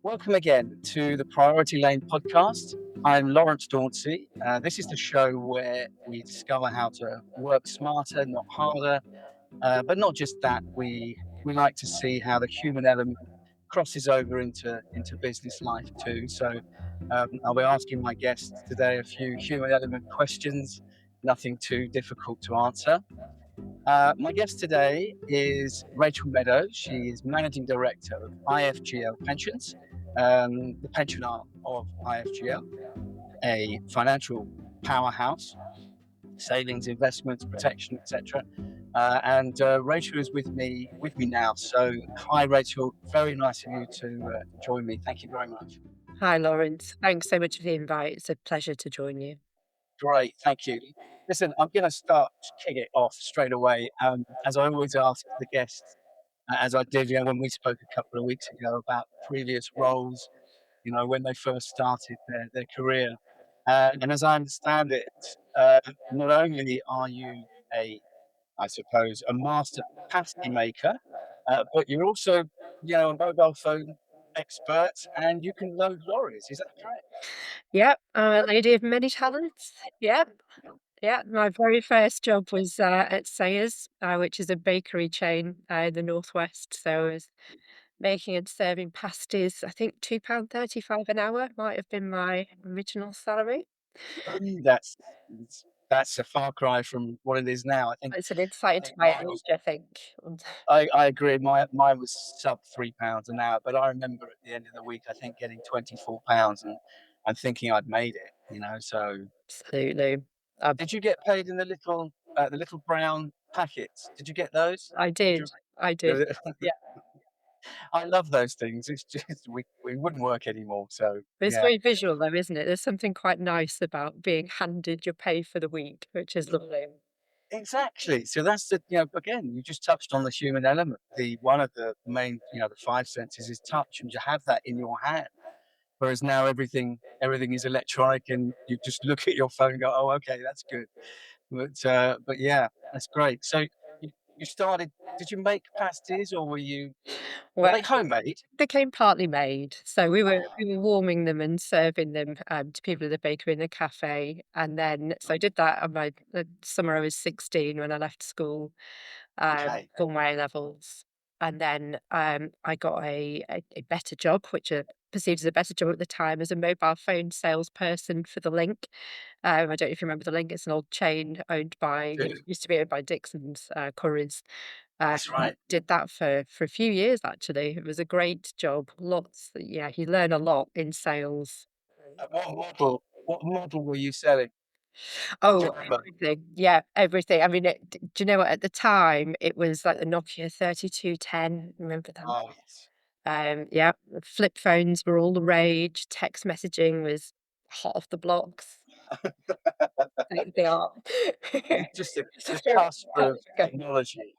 Welcome again to the Priority Lane podcast. I'm Lawrence Dauncey. This is the show where we discover how to work smarter, not harder. But not just that, we like to see how the human element crosses over into business life too. So I'll be asking my guests today a few human element questions, nothing too difficult to answer. My guest today is Rachel Meadows. She is Managing Director of IFGL Pensions, the pension arm of IFGL, a financial powerhouse, savings, investments, protection, etc. And Rachel is with me now. So, hi, Rachel. Very nice of you to join me. Thank you very much. Hi, Lawrence. Thanks so much for the invite. It's a pleasure to join you. Great, thank you. Listen, I'm going to start to kick it off straight away. As I always ask the guests, as I did, when we spoke a couple of weeks ago about previous roles, when they first started their career. And as I understand it, not only are you I suppose, a master pasty maker, but you're also, a mobile phone expert and you can load lorries. Is that correct? Yep, lady of many talents. Yep, yeah. My very first job was at Sayers, which is a bakery chain in the northwest. So I was making and serving pasties. I think £2.35 an hour might have been my original salary. That's that's a far cry from what it is now. It's an insight I into think my mine age, was. I think. And I agree. Mine was sub £3 an hour, but I remember at the end of the week, I think getting £24 and thinking I'd made it. So absolutely, did you get paid in the little brown packets? Did you get those? I Did did. you? I did. Yeah. I love those things. It's just we wouldn't work anymore. So But it's yeah. very visual though, isn't it? There's something quite nice about being handed your pay for the week, which is lovely. Exactly. So that's again, you just touched on the human element. The one of the main, the five senses is touch, and you have that in your hand. Whereas now everything is electronic, and you just look at your phone and go, "Oh, okay, that's good." But yeah, that's great. So you started. Did you make pasties, or were Well, they homemade? they came partly made, so we were warming them and serving them, to people in the bakery and the cafe, and then so I did that on my the summer I was 16 when I left school, Okay. for my A-levels, and then, I got a better job, which I perceived as a better job at the time, as a mobile phone salesperson for The Link. I don't know if you remember The Link, it's an old chain owned by Good. used to be owned by Dixons, Currys. Uh, That's right. did that for a few years, actually. It was a great job. You learn a lot in sales. What model were you selling? Do Oh, you remember? everything. Yeah, everything. I mean, do you know what? At the time, it was like the Nokia 3210. Remember them? Oh yes. Yeah, the flip phones were all the rage. Text messaging was hot off the blocks. They are. Just the Yeah, cusp of technology.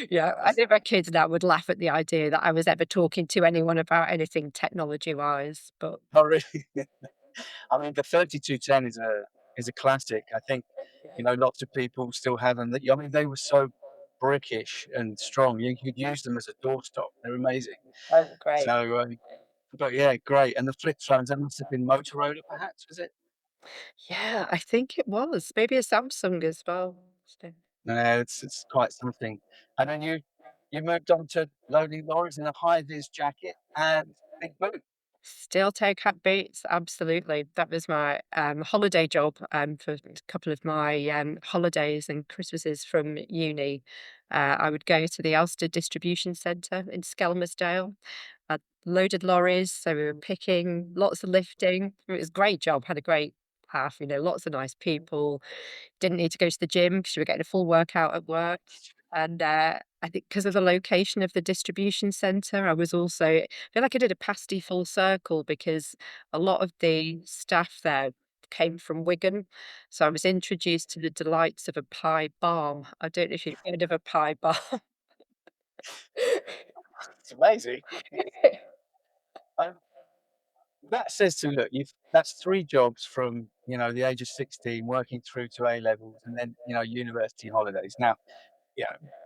yeah, I That's think my kids now would laugh at the idea that I was ever talking to anyone about anything technology-wise, but Oh, really? I mean, the 3210 is a classic. I think, lots of people still have them. I mean, they were so brickish and strong. You could use them as a doorstop. They're amazing. oh, great. So, but yeah, great. And the flip phones, that must have been Motorola, perhaps, was it? Yeah, I think it was. Maybe a Samsung as well. So No, it's quite something. And then you moved on to loading lorries in a high vis jacket and big boot. steel toe cap boots, absolutely. That was my holiday job for a couple of my holidays and Christmases from uni. I would go to the Ulster Distribution Centre in Skelmersdale. I loaded lorries, so we were picking, lots of lifting. It was a great job, had a great path, lots of nice people. Didn't need to go to the gym because you were getting a full workout at work. And I think because of the location of the distribution centre, I was also I feel like I did a pasty full circle because a lot of the staff there came from Wigan. So I was introduced to the delights of a pie balm. I don't know if you've heard of a pie balm. It's amazing. Um, that says to look, that's three jobs from the age of 16, working through to A levels, and then university holidays. Now,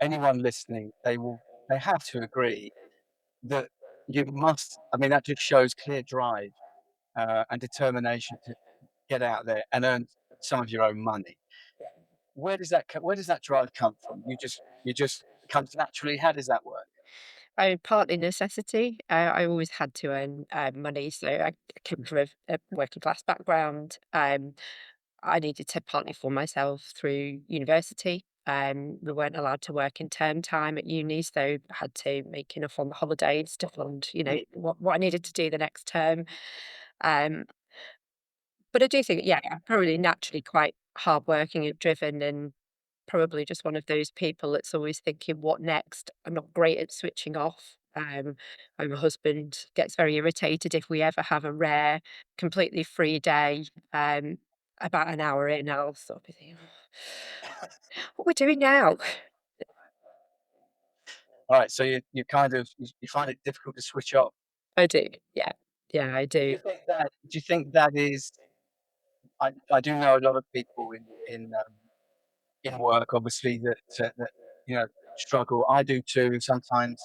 anyone listening, they have to agree that. you must. I mean, that just shows clear drive and determination to get out there and earn some of your own money. Where does that drive come from? You just comes naturally. How does that work? Partly necessity. I always had to earn money, so I came from a working class background. I needed to partly for myself through university. We weren't allowed to work in term time at uni, so I had to make enough on the holidays to fund, what I needed to do the next term. Um, but I do think, yeah, I'm probably naturally quite hardworking and driven, and probably just one of those people that's always thinking, "What next?" I'm not great at switching off. And my husband gets very irritated if we ever have a rare, completely free day. About an hour in, I'll sort of be thinking, "What we're doing now?" All right, so you kind of you find it difficult to switch off. I do, yeah, yeah, I Do do. you think that? Do you think that is? I do know a lot of people in work, obviously that struggle. I do too. Sometimes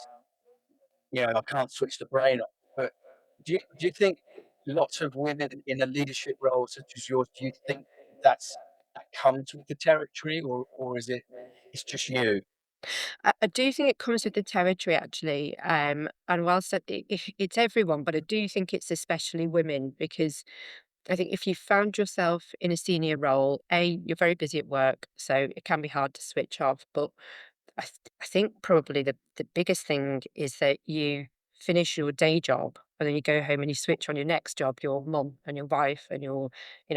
I can't switch the brain off. But do you think lots of women in a leadership role such as yours? Do you think that comes with the territory, or is it's just you? I do think it comes with the territory actually, and whilst it's everyone, but I do think it's especially women because I think if you found yourself in a senior role, you're very busy at work, so it can be hard to switch off. But I think probably the biggest thing is that you finish your day job and then you go home and you switch on your next job, your mum and your wife and your,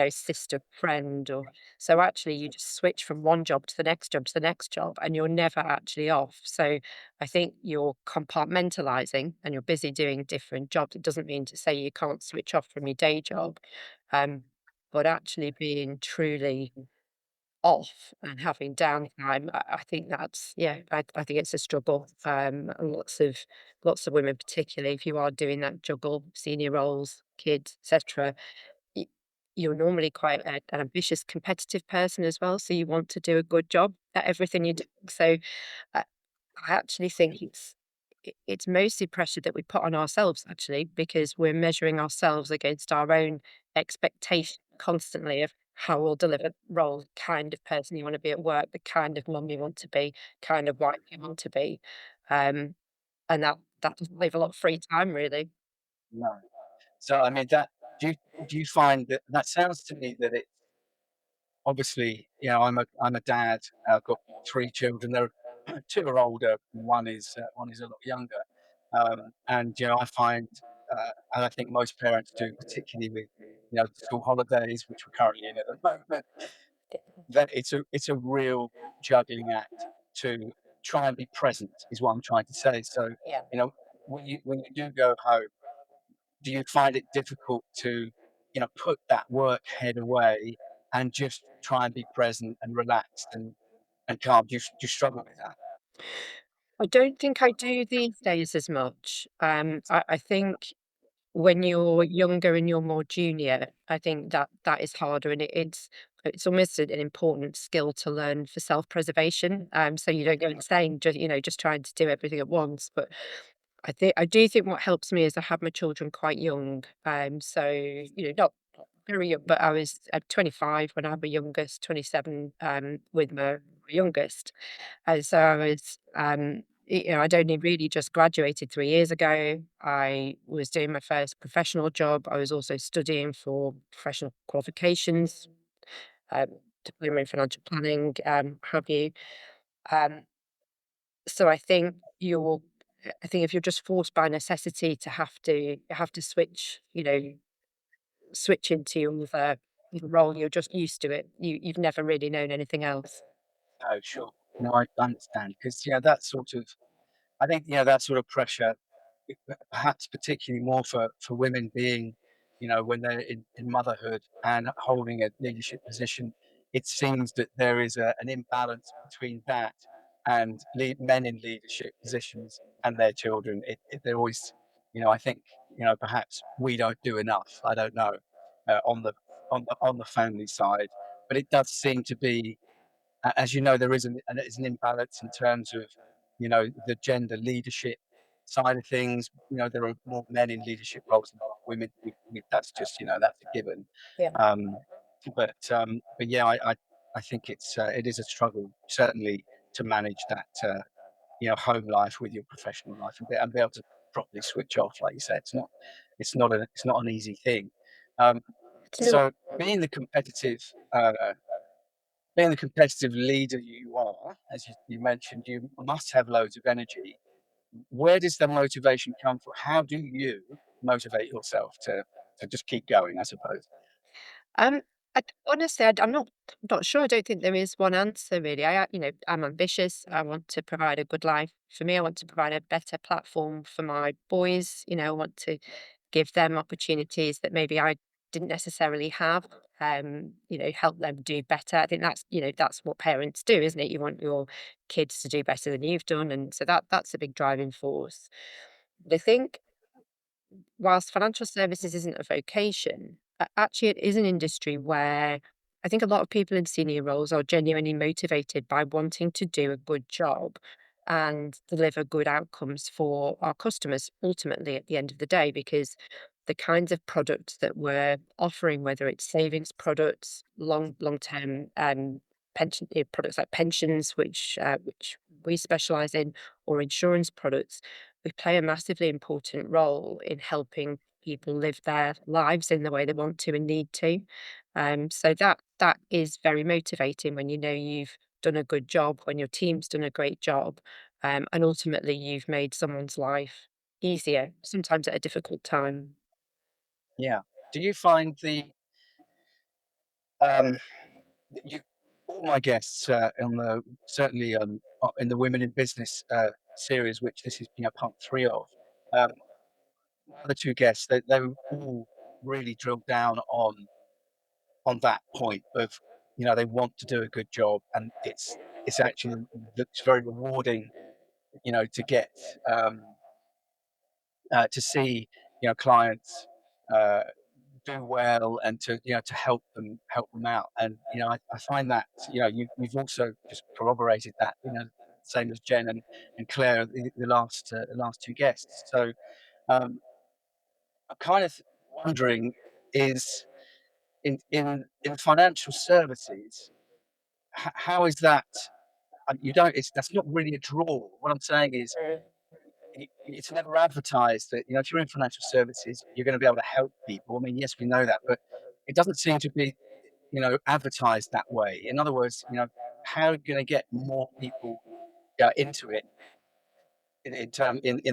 sister, friend, or so actually you just switch from one job to the next job to the next job and you're never actually off. So I think you're compartmentalizing and you're busy doing different jobs. It doesn't mean to say you can't switch off from your day job. Um, but actually being truly off and having downtime, I think that's yeah, I think it's a struggle. And lots of women, particularly if you are doing that juggle, senior roles, kids, etc. y- You're normally quite an ambitious, competitive person as well, so you want to do a good job at everything you do. So uh, I actually think it's mostly pressure that we put on ourselves actually, because we're measuring ourselves against our own expectation constantly of how we'll deliver role, kind of person you want to be at work, the kind of mum you want to be, kind of wife you want to be. Um, and that doesn't leave a lot of free time really. No. So I mean that. Do you find that sounds to me that it obviously, I'm a dad. I've got 3 children. They're 2 are older, one is a lot younger. And, I find, and I think most parents do, particularly with, the school holidays, which we're currently in at the moment, that it's a real juggling act to try and be present is what I'm trying to say. So, Yeah. you know, when you do go home, do you find it difficult to, put that work head away and just try and be present and relaxed and calm? Do you struggle with that? I don't think I do these days as much. I think when you're younger and you're more junior, I think that is harder, and it's almost an important skill to learn for self-preservation. So you don't go insane, just trying to do everything at once. But I do think what helps me is I have my children quite young. So not very young, but I was 25 when I had my youngest, 27 with my youngest. And so I was, I'd only really just graduated 3 years ago. I was doing my first professional job. I was also studying for professional qualifications, um, diploma in financial planning, have you. Um, so I think if you're just forced by necessity to have to switch, switch into your other role, you're just used to it. You've never really known anything else. Oh, sure. No, I understand because that sort of I think that sort of pressure, perhaps particularly more for women being, when they're in motherhood and holding a leadership position, it seems that there is an imbalance between that and men in leadership positions and their children. They're always, I think, perhaps we don't do enough. I don't know on the family side, but it does seem to be as there is an imbalance in terms of, the gender leadership side of things, there are more men in leadership roles than there are women. That's just, that's a given. Yeah. Um, but yeah, I think it is a struggle certainly to manage that home life with your professional life and be able to properly switch off, like you said. It's not an easy thing. Um, Absolutely. so being the competitive being the competitive leader you are, as you mentioned, you must have loads of energy. Where does the motivation come from? How do you motivate yourself to just keep going, I suppose? Um, honestly, I'm not sure. I don't think there is one answer really. I'm ambitious. I want to provide a good life for me. I want to provide a better platform for my boys. I want to give them opportunities that maybe I didn't necessarily have. Help them do better. I think that's what parents do, isn't it? You want your kids to do better than you've done, and so that's a big driving force. But I think whilst financial services isn't a vocation, actually it is an industry where I think a lot of people in senior roles are genuinely motivated by wanting to do a good job and deliver good outcomes for our customers ultimately at the end of the day, because the kinds of products that we're offering, whether it's savings products, long term pension products like pensions, which we specialize in, or insurance products, we play a massively important role in helping people live their lives in the way they want to and need to. So that is very motivating when you know you've done a good job, when your team's done a great job, and ultimately you've made someone's life easier, sometimes at a difficult time. Yeah. Do you find um, you all my guests on the certainly in the Women in Business series, which this is part three of. Um, the other two guests, they all really drilled down on that point of they want to do a good job, and it's actually looks very rewarding, to get to see clients uh, do well and to help them out. And I find that you've also just corroborated that, same as Jen and Claire, the last two guests. So I'm kind of wondering, is in financial services, how is that? You don't. That's not really a draw. What I'm saying is, it's never advertised that if you're in financial services, you're going to be able to help people. I mean, yes, we know that, but it doesn't seem to be advertised that way. In other words, how are you going to get more people into it in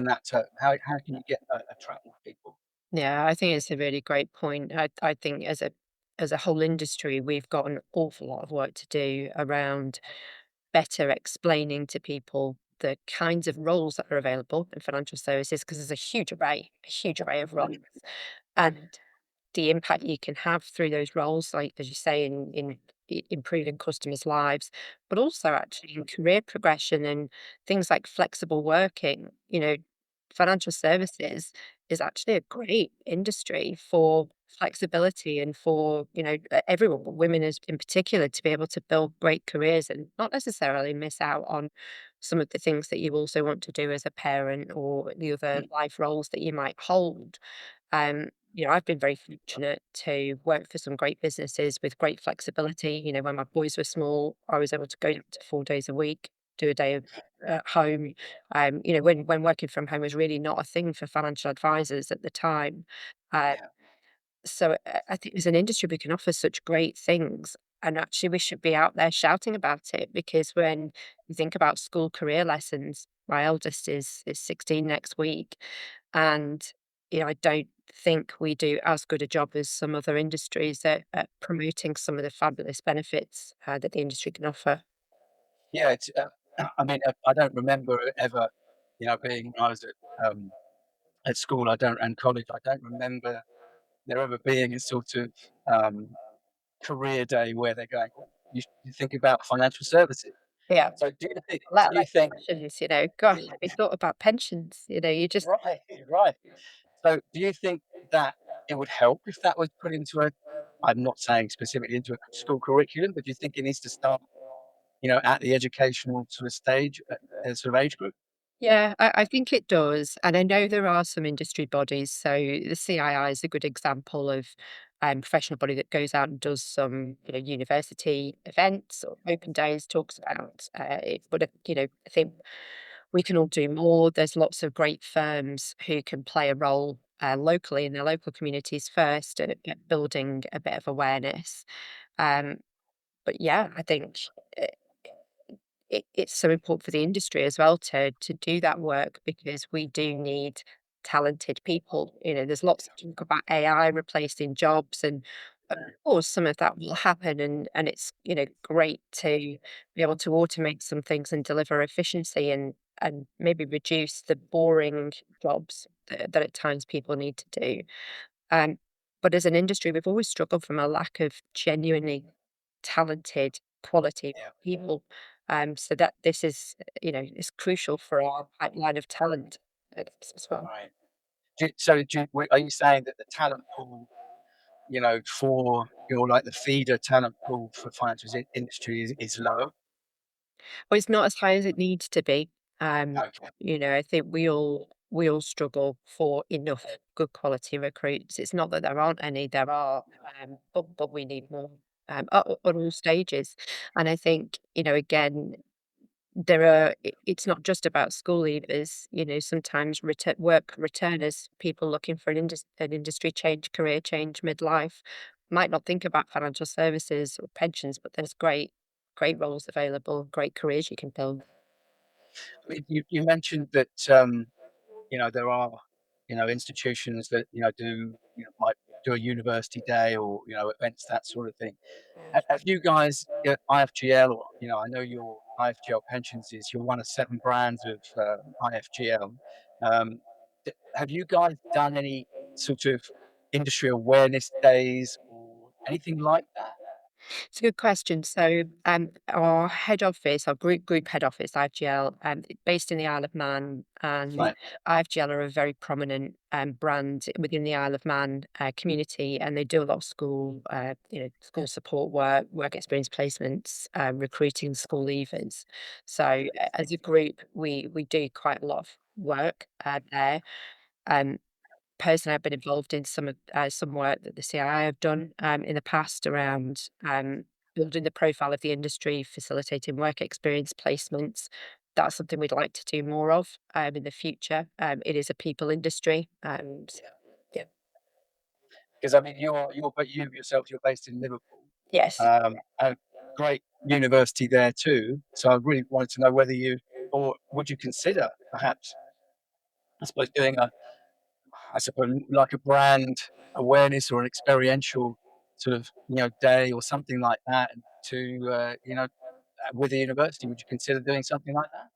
that term? How can you attract more people? Yeah, I think it's a really great point. I think as a whole industry, we've got an awful lot of work to do around better explaining to people the kinds of roles that are available in financial services, because there's a huge array of roles, and the impact you can have through those roles, like as you say, in improving customers' lives, but also actually in career progression and things like flexible working. Financial services is actually a great industry for flexibility and for everyone, but women as in particular, to be able to build great careers and not necessarily miss out on some of the things that you also want to do as a parent or the other life roles that you might hold. I've been very fortunate to work for some great businesses with great flexibility. When my boys were small, I was able to go to 4 days a week, do a day at home. When working from home was really not a thing for financial advisors at the time. Uh, Yeah, so I think as an industry, we can offer such great things. And actually, we should be out there shouting about it, because when you think about school career lessons, my eldest is 16 next week. And, I don't think we do as good a job as some other industries at promoting some of the fabulous benefits that the industry can offer. yeah. It's. I mean, I don't remember ever, being when I was at school. I don't and college. I don't remember there ever being a sort of um, career day where they're going, "Oh, you think about financial services." Yeah. So do you think? Let Do you alone think? pensions, gosh, have you thought about pensions? You just Right, right. So do you think that it would help if that was put into a? I'm not saying specifically into a school curriculum, but do you think it needs to start, at the educational sort of stage, sort of age group? Yeah, I think it does, and I know there are some industry bodies. So the CII is a good example of professional body that goes out and does some, university events or open days, talks about it. But I think we can all do more. There's lots of great firms who can play a role locally in their local communities first at building a bit of awareness. Um, but yeah, I think it's so important for the industry as well to do that work because we do need talented people. There's lots of talk about AI replacing jobs, and of course, some of that will happen, and it's great to be able to automate some things and deliver efficiency and maybe reduce the boring jobs that at times people need to do. Um, but as an industry, we've always struggled from a lack of genuinely talented, quality Yeah. people. So that this is crucial for our pipeline of talent as well. Right. Are you saying that the talent pool, for like the feeder talent pool for financial industry is low? Well, it's not as high as it needs to be. Um, Okay. I think we all struggle for enough good quality recruits. It's not that there aren't any, there are, but we need more at all stages. And I think, again, it's not just about school leavers. Sometimes work returners, people looking for an industry change, career change midlife, might not think about financial services or pensions, but there's great roles available, great careers you can build. I mean, you mentioned that, there are, institutions that, might do a university day or, events, that sort of thing. Have you guys, IFGL, or, I know your IFGL Pensions is you're one of 7 brands of IFGL. Um, have you guys done any sort of industry awareness days or anything like that? It's a good question. So, our head office, our group head office, IFGL, based in the Isle of Man, and Right. IFGL are a very prominent brand within the Isle of Man community, and they do a lot of school support work, work experience placements, recruiting school leavers. So, as a group, we do quite a lot of work there. Um, Personally, I've been involved in some work that the CII have done in the past around building the profile of the industry, facilitating work experience placements. That's something we'd like to do more of in the future. It is a people industry. Yeah. 'Cause I mean, but you yourself, you're based in Liverpool, Yes. and great university there too. So I really wanted to know whether you or would you consider perhaps, I suppose, doing I suppose, like a brand awareness or an experiential sort of, day or something like that to, with the university. Would you consider doing something like that?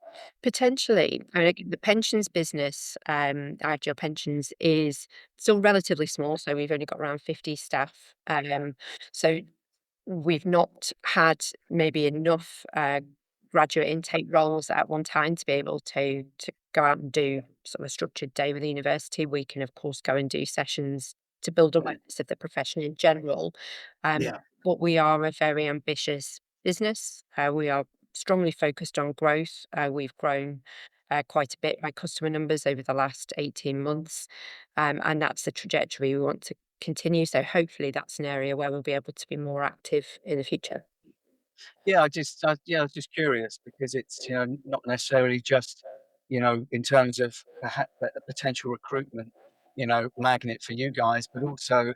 Potentially. I mean, the pensions business, IFGL Pensions, is still relatively small. So we've only got around 50 staff. So we've not had maybe enough graduate intake roles at one time to be able to go out and do sort of a structured day with the university. We can, of course, go and do sessions to build awareness of the profession in general. Um, Yeah. but we are a very ambitious business. We are strongly focused on growth. We've grown quite a bit by customer numbers over the last 18 months. And that's the trajectory we want to continue. So hopefully that's an area where we'll be able to be more active in the future. I was just curious because it's, not necessarily just, in terms of a potential recruitment, magnet for you guys, but also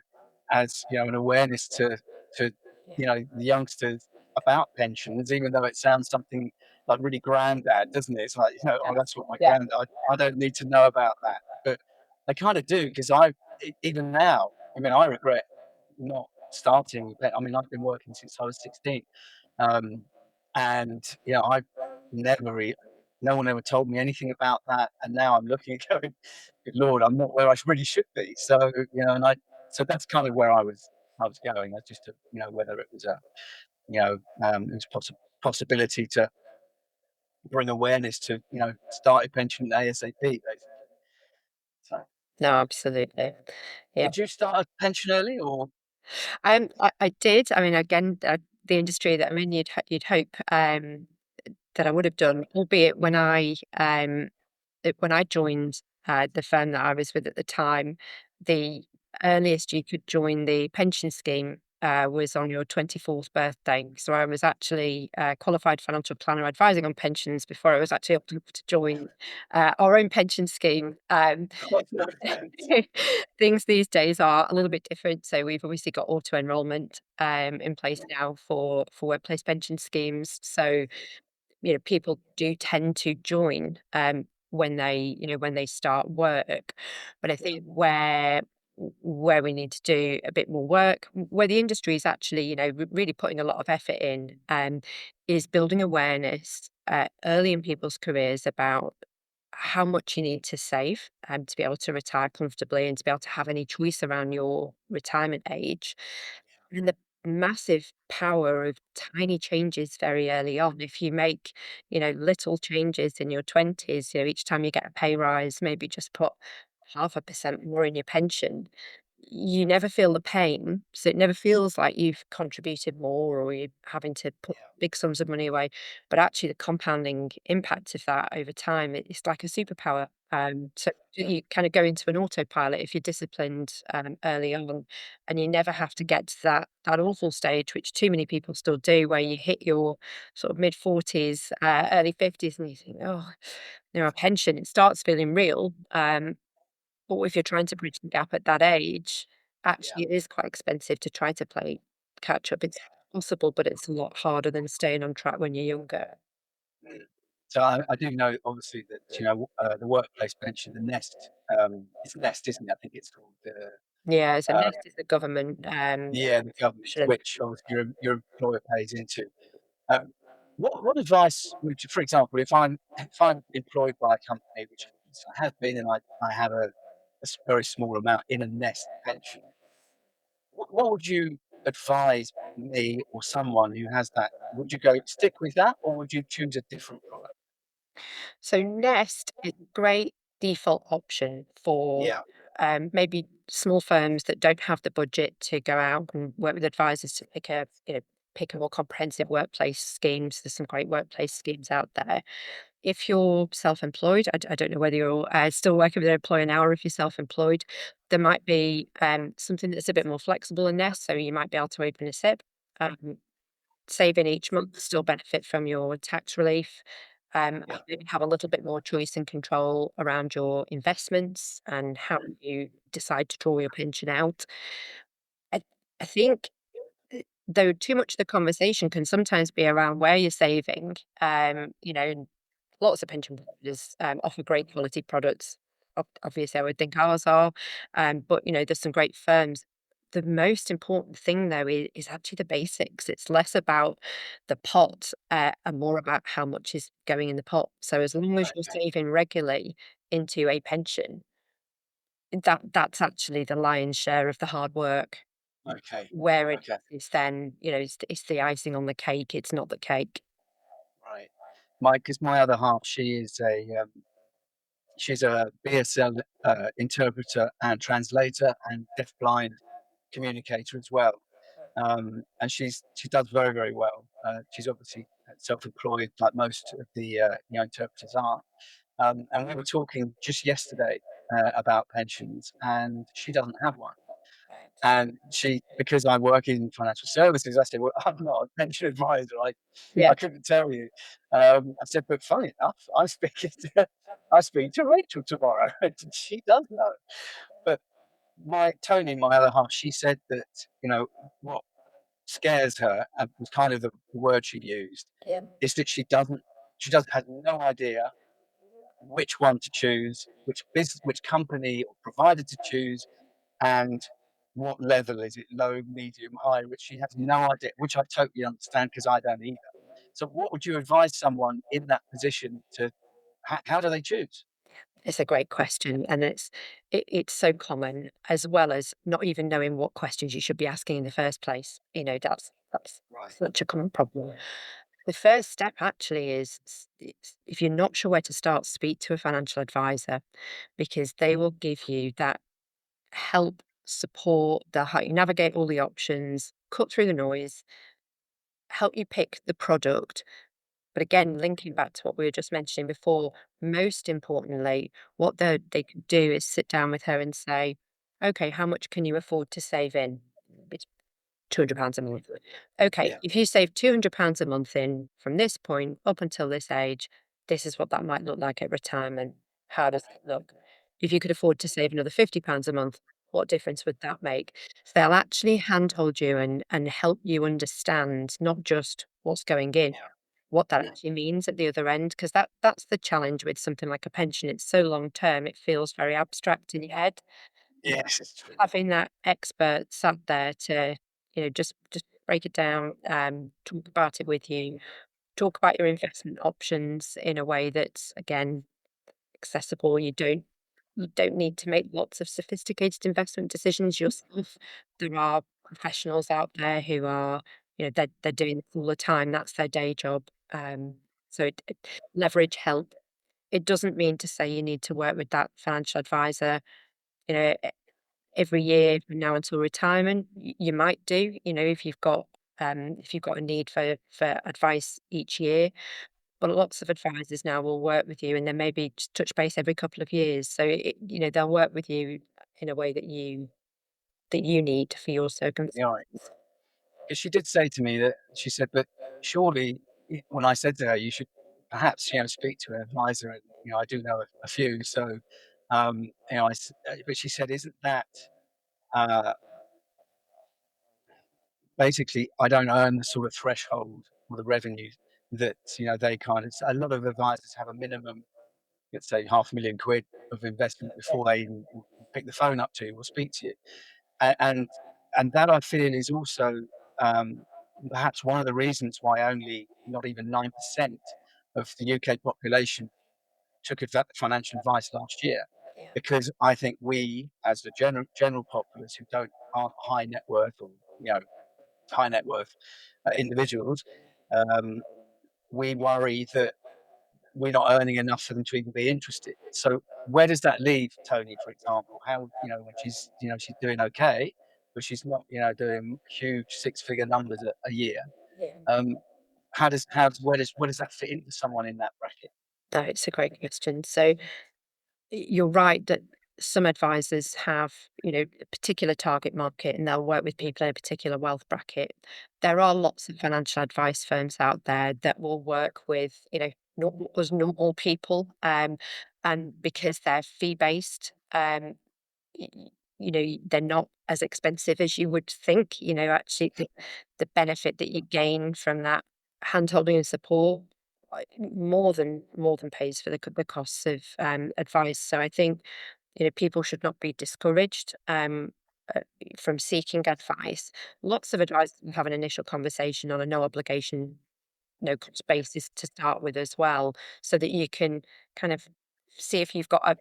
as, an awareness to, the youngsters about pensions, even though it sounds something like really granddad, doesn't it? It's like, Yeah. "Oh, that's what my Yeah. granddad, I don't need to know about that." But I kinda do because even now, I mean, I regret not starting with I mean, I've been working since I was 16. Um, and, I've never no one ever told me anything about that, and now I'm looking and going, "Good Lord, I'm not where I really should be." So, so that's kind of where I was going. That's just to, whether it was it was possibility to bring awareness to, start a pension ASAP, basically. So, No, absolutely. Yeah. did you start a pension early or I did. I mean, again, the industry that I'm in, you'd hope that I would have done, albeit when I when I joined the firm that I was with at the time, the earliest you could join the pension scheme was on your 24th birthday. So I was actually a qualified financial planner advising on pensions before I was actually able to join our own pension scheme. Things these days are a little bit different. So we've obviously got auto enrolment in place now for workplace pension schemes. So people do tend to join when they start work. But I think where we need to do a bit more work, where the industry is actually, really putting a lot of effort in, is building awareness early in people's careers about how much you need to save to be able to retire comfortably and to be able to have any choice around your retirement age. And the massive power of tiny changes very early on. If you make, little changes in your 20s, each time you get a pay rise, maybe just put 0.5% more in your pension, you never feel the pain. So it never feels like you've contributed more or you're having to put big sums of money away. But actually, the compounding impact of that over time, it's like a superpower. So you kind of go into an autopilot if you're disciplined early on, and you never have to get to that awful stage, which too many people still do, where you hit your sort of mid 40s, early 50s, and you think, oh, a pension. It starts feeling real. But if you're trying to bridge the gap at that age, Yeah. actually it is quite expensive to try to play catch up. It's possible, but it's a lot harder than staying on track when you're younger. Mm. So I do know obviously that, the workplace pension, the Nest, it's Nest, isn't it? I think it's called Yeah, so um, next is the government yeah, the government, option. which obviously your employer pays into. Um, what advice would you, for example, if I'm employed by a company, which I have been, and I have a very small amount in a Nest pension, what would you advise me or someone who has that? Would you go stick with that, or would you choose a different product? So Nest is a great default option for Yeah, maybe small firms that don't have the budget to go out and work with advisors to pick a more comprehensive workplace schemes. There's some great workplace schemes out there. If you're self-employed, I don't know whether you're still working with an employer now or if you're self-employed, there might be something that's a bit more flexible in Nest. So you might be able to open a SIP, um, saving each month, still benefit from your tax relief, yeah, and maybe have a little bit more choice and control around your investments and how you decide to draw your pension out. I, I think though too much of the conversation can sometimes be around where you're saving, and lots of pension providers offer great quality products. Obviously, I would think ours are, but there's some great firms. The most important thing, though, is actually the basics. It's less about the pot and more about how much is going in the pot. So as long as you're okay, saving regularly into a pension, that's actually the lion's share of the hard work. okay, Where it okay, is then, it's the icing on the cake. It's not the cake. right. Because my other half, she's a BSL interpreter and translator and deafblind communicator as well. And she does very, very well. She's obviously self-employed, like most of the interpreters are. And we were talking just yesterday about pensions, and she doesn't have one. And because I work in financial services, I said, "Well, I'm not a pension advisor. I Yeah. couldn't tell you." I said, "But funny enough, I speak to Rachel tomorrow, and she does know." But my other half, she said that what scares her, and was kind of the word she used, Yeah. is that she doesn't has no idea which one to choose, which company or provider to choose, and what level is it, low, medium, high, which she has no idea, which I totally understand because I don't either. So what would you advise someone in that position to how do they choose? It's a great question, and it's so common, as well as not even knowing what questions you should be asking in the first place. That's Right. such a common problem. The first step actually if you're not sure where to start, speak to a financial advisor because they will give you that help, support, they'll help you navigate all the options, cut through the noise, help you pick the product, But again, linking back to what we were just mentioning before, most importantly, what they could do is sit down with her and say, okay, how much can you afford to save in? It's £200 a month. Okay, Yeah. if you save £200 a month in from this point up until this age, this is what that might look like at retirement. How does it look? If you could afford to save another £50 a month, what difference would that make? So they'll actually handhold you and help you understand not just what's going in, what that actually means at the other end, because that's the challenge with something like a pension. It's so long term, it feels very abstract in your head. Yes, it's true. Having that expert sat there to, just break it down, talk about it with you, talk about your investment options in a way that's, again, accessible. You don't need to make lots of sophisticated investment decisions yourself. There are professionals out there who are, they're doing this all the time. That's their day job. Leverage help. It doesn't mean to say you need to work with that financial advisor, you know, every year from now until retirement. You might do, if you've got a need for advice each year. But lots of advisors now will work with you, and then maybe just touch base every couple of years. So they'll work with you in a way that you need for your circumstance. You're right. 'Cause she did say to me that she said, "But surely," when I said to her, "You should perhaps, speak to an advisor," and, I do know a few, so, but she said, "Isn't that, uh, basically I don't earn the sort of threshold or the revenue that, they kind of a lot of advisors have a minimum, let's say, £500,000 of investment before they even pick the phone up to you or speak to you." And that I feel is also, um, perhaps one of the reasons why only not even 9% of the UK population took financial advice last year, Yeah. because I think we, as the general populace who aren't high net worth or, high net worth, individuals, um, we worry that we're not earning enough for them to even be interested. So where does that leave Tony, for example? How, when she's doing okay, but she's not, doing huge six-figure numbers a year. Yeah. Um, where does that fit into someone in that bracket? No, it's a great question. So you're right that some advisors have, a particular target market and they'll work with people in a particular wealth bracket. There are lots of financial advice firms out there that will work with, normal people. And because they're fee based, y- y- they're not as expensive as you would think. Actually, the benefit that you gain from that hand-holding and support more than pays for the costs of advice. So I think people should not be discouraged uh, from seeking advice. Lots of advisors will have an initial conversation on a no obligation, no cost basis to start with as well, so that you can kind of see if you've got a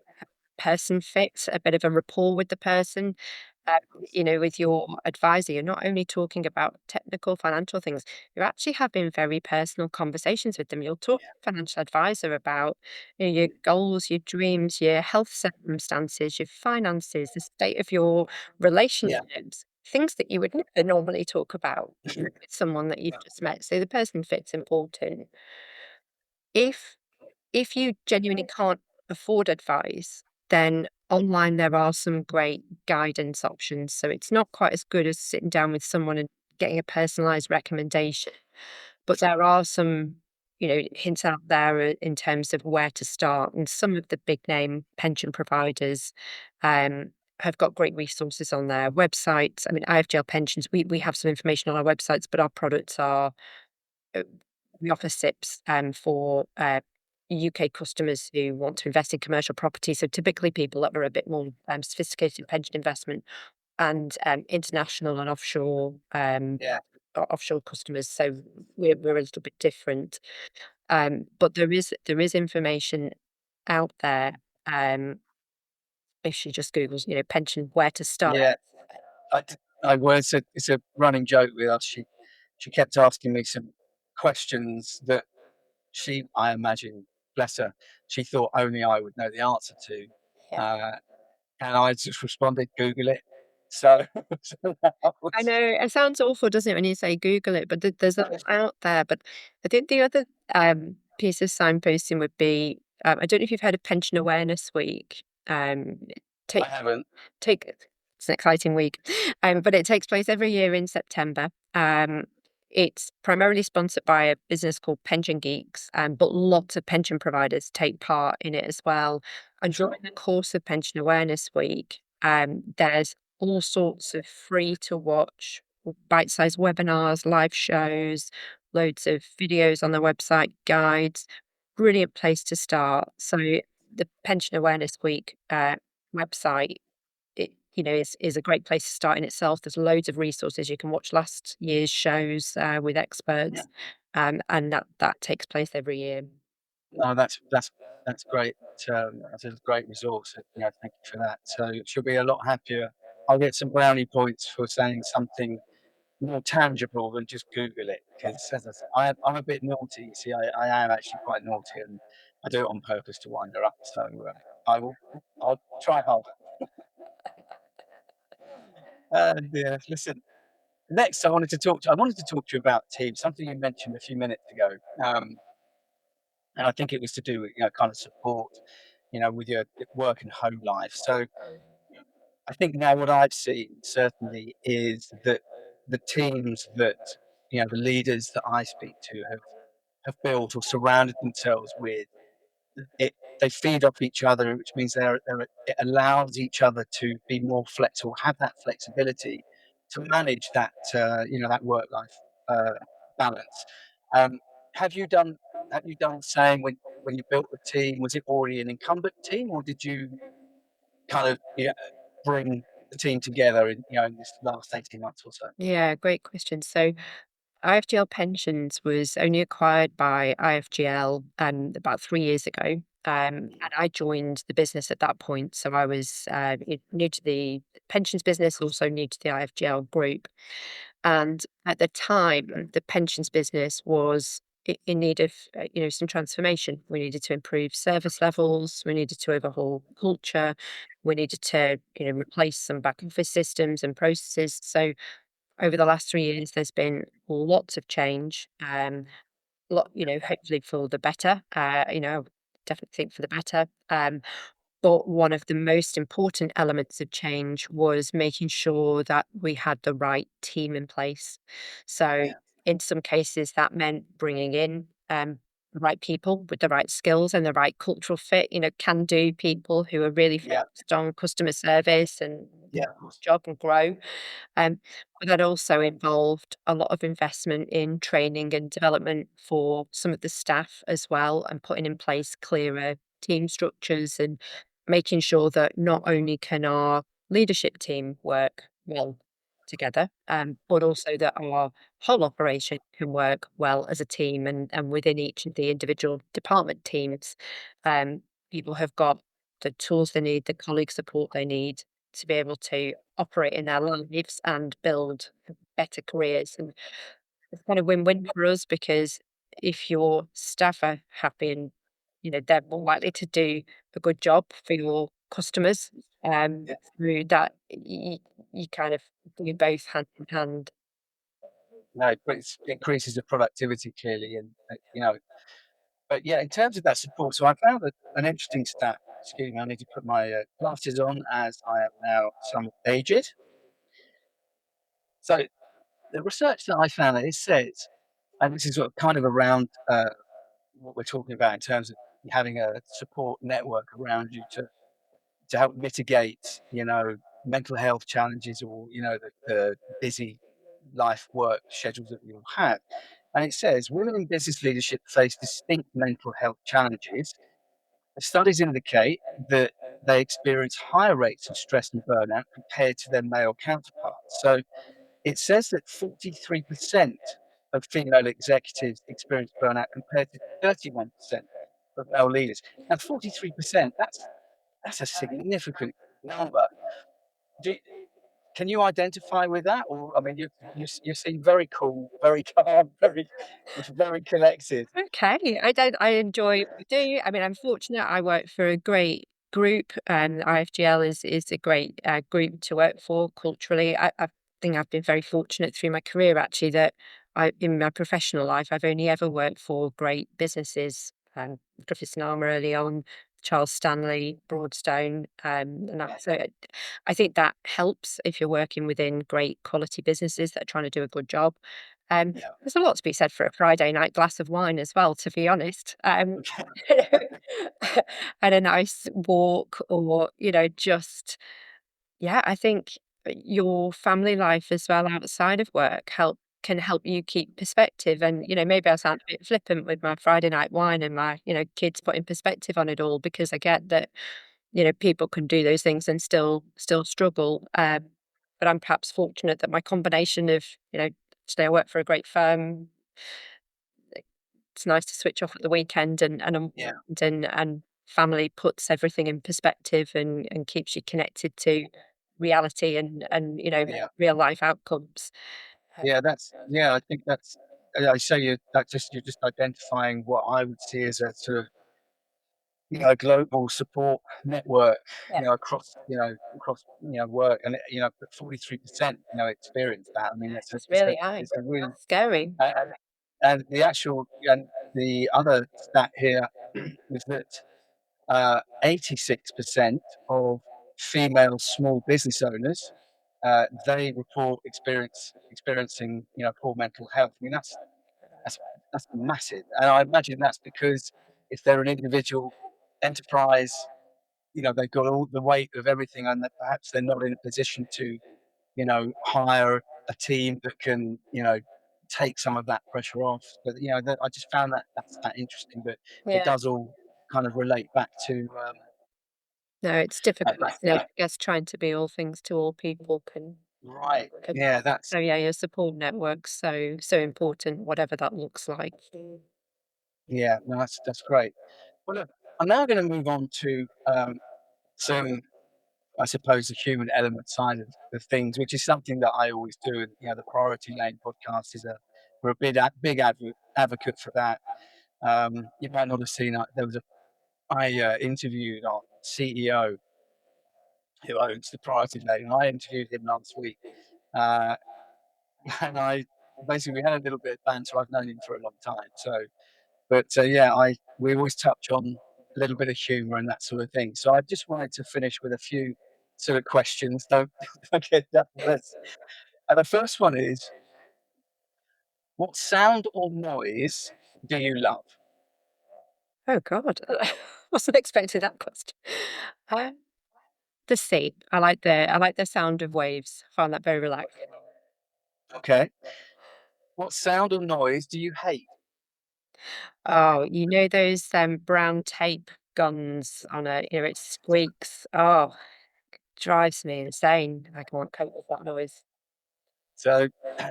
person fit, a bit of a rapport with the person. With your advisor, you're not only talking about technical financial things, you're actually having very personal conversations with them. You'll talk to a financial advisor about your goals, your dreams, your health circumstances, your finances, the state of your Yeah, relationships, things that you would never normally talk about with someone that you've just met. So the person fit's important. If if you genuinely can't afford advice, then online there are some great guidance options. So it's not quite as good as sitting down with someone and getting a personalized recommendation. But there are some, hints out there in terms of where to start. And some of the big name pension providers have got great resources on their websites. I mean, IFGL Pensions, we have some information on our websites, but our products are uh, we offer SIPs for UK customers who want to invest in commercial property. So typically people that are a bit more sophisticated in pension investment and international and yeah, offshore customers. So we're a little bit different. But there is information out there. Um, if she just Googles, pension, where to start. yeah. I d I was it's a running joke with us. She kept asking me some questions that I imagine, bless her, she thought only I would know the answer to. Yeah. Uh, and I just responded, "Google it." So, so that I was, know it sounds awful, doesn't it, when you say Google it, but there's a lot out there. But I think the other piece of signposting would be I don't know if you've heard of Pension Awareness Week. I Take haven't. take it's an exciting week, but it takes place every year in September. It's primarily sponsored by a business called Pension Geeks, but lots of pension providers take part in it as well. And Sure. during the course of Pension Awareness Week, there's all sorts of free to watch bite-sized webinars, live shows, loads of videos on the website, guides. Brilliant place to start. So the Pension Awareness Week website, it is a great place to start in itself. There's loads of resources. You can watch last year's shows with Yeah. experts, and that takes place every year. No, that's great. That's a great resource. Thank you for that. So she'll be a lot happier. I'll get some brownie points for saying something more tangible than just Google it. Because as I said, I'm a bit naughty. You see, I am actually quite naughty, and I do it on purpose to wind her up. So I will. I'll try hard. And listen. Next, I wanted to talk to you about teams. Something you mentioned a few minutes ago. And I think it was to do with kind of support, with your work and home life. So I think now what I've seen certainly is that the teams that the leaders that I speak to have built or surrounded themselves with, it they feed off each other, which means it allows each other to be more flexible, have that flexibility to manage that that work life balance. Um, have you done the same when you built the team? Was it already an incumbent team, or did you kind of bring the team together in this last 18 months or so? Yeah, great question. So IFGL Pensions was only acquired by IFGL about 3 years ago. And I joined the business at that point. So I was new to the pensions business, also new to the IFGL group. And at the time, the pensions business was in need of some transformation. We needed to improve service levels. We needed to overhaul culture. We needed to replace some back office systems and processes. So over the last 3 years, there's been lots of change. Hopefully for the better. Definitely think for the better. But one of the most important elements of change was making sure that we had the right team in place. So, Yeah, in some cases, that meant bringing in the right people with the right skills and the right cultural fit, can do people who are really yeah, focused on customer service and yeah, of course. job and grow. But that also involved a lot of investment in training and development for some of the staff as well, and putting in place clearer team structures and making sure that not only can our leadership team work well together, but also that our whole operation can work well as a team and within each of the individual department teams. People have got the tools they need, the colleague support they need to be able to operate in their lives and build better careers. And it's kind of win-win for us because if your staff are happy and they're more likely to do a good job for your customers, Yeah, through that you kind of do both hand in hand. no, but it increases the productivity clearly, and But yeah, in terms of that support, so I found an interesting stat. Excuse me, I need to put my glasses on as I am now somewhat aged. So the research that I found, it says, and this is sort of kind of around what we're talking about in terms of having a support network around you to help mitigate, mental health challenges or the busy life work schedules that you'll have. And it says women in business leadership face distinct mental health challenges. The studies indicate that they experience higher rates of stress and burnout compared to their male counterparts. So it says that 43% of female executives experience burnout compared to 31% of male leaders. Now, 43%, that's a significant number. Do, can you identify with that? Or, I mean, you seem very cool, very calm, very collected. Okay, I enjoy what I do. I mean, I'm fortunate. I work for a great group, and IFGL is a great group to work for culturally. I think I've been very fortunate through my career actually that in my professional life, I've only ever worked for great businesses. Griffiths and Armour early on, Charles Stanley, Broadstone, I think that helps if you're working within great quality businesses that are trying to do a good job. Yeah. There's a lot to be said for a Friday night glass of wine as well, to be honest. And a nice walk, or, just, yeah, I think your family life as well outside of work can help you keep perspective. And, maybe I sound a bit flippant with my Friday night wine and my, kids putting perspective on it all, because I get that, people can do those things and still struggle. But I'm perhaps fortunate that my combination of, today I work for a great firm. It's nice to switch off at the weekend and Yeah. unwind, and family puts everything in perspective and keeps you connected to reality and Yeah. real life outcomes. Yeah, I think that's, I say you're just identifying what I would see as a sort of, global support network, Yeah, work, and, 43%, experience that. I mean, it's really high. it's a really, Scary. and and the other stat here is that 86% of female small business owners, they report experiencing, poor mental health. I mean, that's that's massive, and I imagine that's because if they're an individual enterprise, they've got all the weight of everything, and that perhaps they're not in a position to, hire a team that can, take some of that pressure off. But I just found that interesting, but it Yeah. does all kind of relate back to No, it's difficult, back isn't to it? that. I guess trying to be all things to all people Right. can Yeah, so yeah, your support network's so important, whatever that looks like. yeah, no, that's great. Well, look, I'm now going to move on to some, I suppose, the human element side of things, which is something that I always do. And the Priority Lane podcast is we're a big advocate for that. You might not have seen, there was a I interviewed our CEO who owns the Priority Lane, and I interviewed him last week. Uh, and I basically, we had a little bit of banter. I've known him for a long time, yeah, I we always touch on a little bit of humour and that sort of thing. So I just wanted to finish with a few sort of questions. Don't get that this. And the first one is, what sound or noise do you love? Oh God, wasn't expecting that question. Uh, the sea. I like the sound of waves. Find that very relaxing. Okay. What sound or noise do you hate? Oh, those brown tape guns on it squeaks. Oh, drives me insane. I can't cope with that noise. So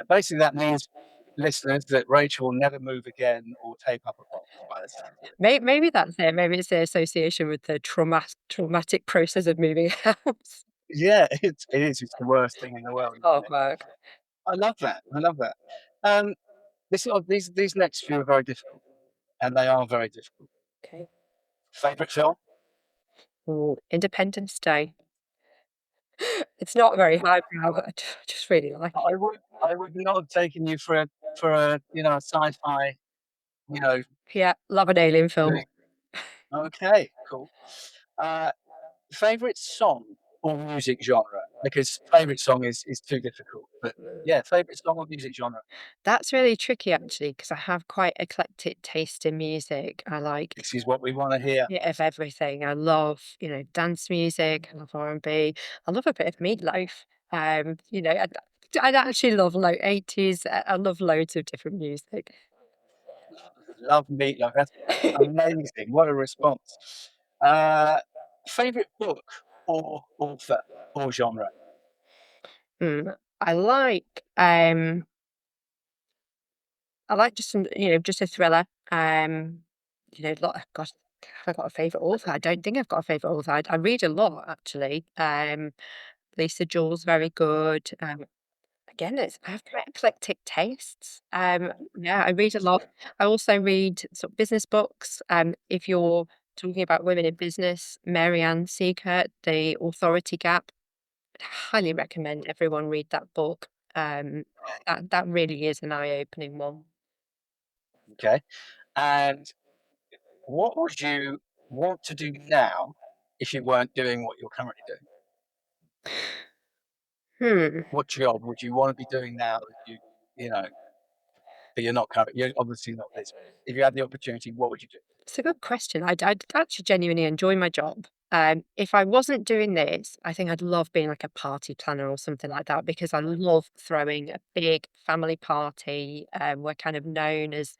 basically, that means, listeners, that Rachel will never move again or tape up a box by the sound of it. Maybe that's it. Maybe it's the association with the traumatic process of moving house. Yeah, it's the worst thing in the world, Oh, isn't it? fuck. I love that. I love that. Um, these next few are very difficult, and they are very difficult. Okay. Favorite film? Ooh, Independence Day. It's not very highbrow, but I just really like it. I would not have taken you for a a sci-fi, you know, Yeah, love an alien film. thing. Okay, cool. Uh, favorite song or music genre? Because favorite song is too difficult, but yeah, favorite song or music genre. That's really tricky actually, because I have quite eclectic taste in music. I like This is what we want to hear. bit of everything. I love, dance music. I love R&B. I love a bit of meatloaf. I actually love like 80s. I love loads of different music. Love Meatloaf. That's amazing. What a response. Uh, favorite book or author or genre? Mm. I like I like just some, just a thriller. Gosh, have I got a favorite author? I don't think I've got a favorite author. I read a lot actually. Lisa Jewell's very good. Again, I have quite eclectic tastes. Yeah, I read a lot. I also read sort of business books. If you're talking about women in business, Marianne Seeker, The Authority Gap. I'd highly recommend everyone read that book. That really is an eye-opening one. Okay. And what would you want to do now if you weren't doing what you're currently doing? Hmm. What job would you want to be doing now that you know, but you're not current you're obviously not this. If you had the opportunity, what would you do? It's a good question. I'd actually genuinely enjoy my job. If I wasn't doing this, I think I'd love being like a party planner or something like that because I love throwing a big family party. We're kind of known as,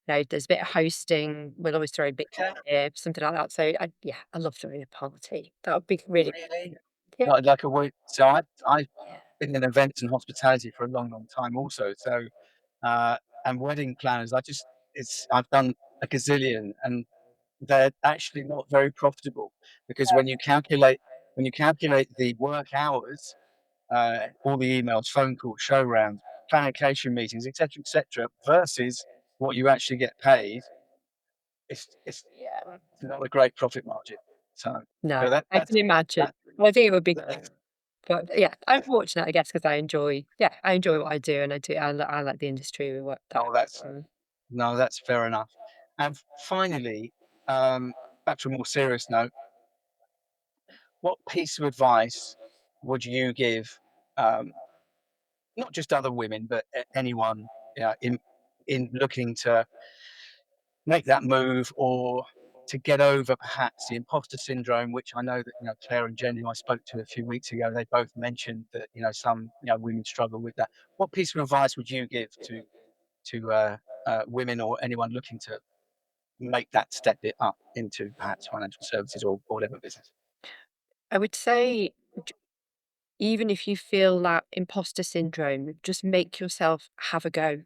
there's a bit of hosting. We'll always throw a big Okay. beer, something like that. So yeah, I love throwing a party. That would be really, Really? yeah. Like a week. So I've been in events and hospitality for a long, long time also. So and wedding planners, I've done a gazillion, and they're actually not very profitable because when you calculate the work hours, all the emails, phone calls, show rounds, planification meetings, et cetera, versus what you actually get paid, it's Yeah. not a great profit margin. So, No, so that I can imagine. that, Well, I think it would be, that but yeah, I'm fortunate, I guess, because I enjoy what I do, and I like the industry we work that. oh, that's Mm. no, that's fair enough. And finally, um, back to a more serious note, what piece of advice would you give, um, not just other women, but anyone, in looking to make that move or to get over perhaps the imposter syndrome, which I know that Claire and Jenny, who I spoke to a few weeks ago, they both mentioned that some women struggle with that. What piece of advice would you give to women or anyone looking to make that step it up into perhaps financial services or whatever business? I would say, even if you feel that imposter syndrome, just make yourself have a go,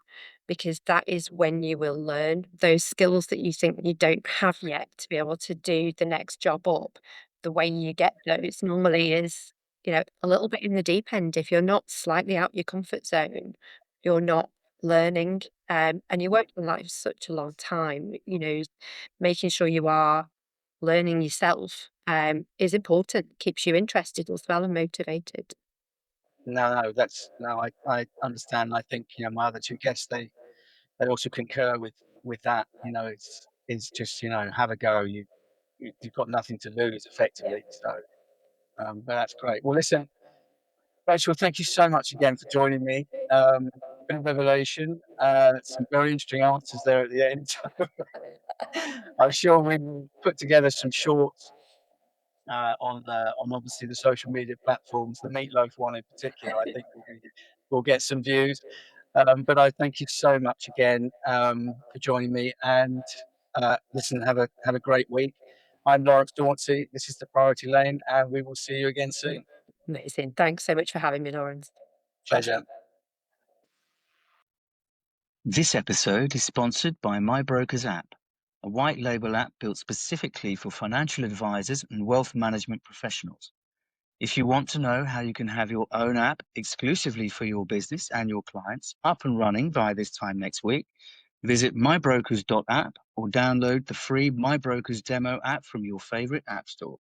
because that is when you will learn those skills that you think you don't have yet to be able to do the next job up. The way you get those normally is, a little bit in the deep end. If you're not slightly out your comfort zone, you're not learning. And you won't in life such a long time, making sure you are learning yourself, is important, keeps you interested as well and motivated. No, that's no, I understand. I think my other two guests they also concur with that. It's just have a go. You've got nothing to lose effectively. So, but that's great. Well, listen, Rachel, thank you so much again for joining me. Bit of revelation. Some very interesting answers there at the end. I'm sure we will put together some shorts on obviously the social media platforms. The meatloaf one in particular, I think will get some views. But I thank you so much again for joining me. And listen, have a great week. I'm Lawrence Dauncey. This is the Priority Lane, and we will see you again soon. Amazing. Thanks so much for having me, Lawrence. Pleasure. This episode is sponsored by My Brokers app, a white label app built specifically for financial advisors and wealth management professionals. If you want to know how you can have your own app exclusively for your business and your clients up and running by this time next week, visit mybrokers.app or download the free My Brokers demo app from your favorite app store.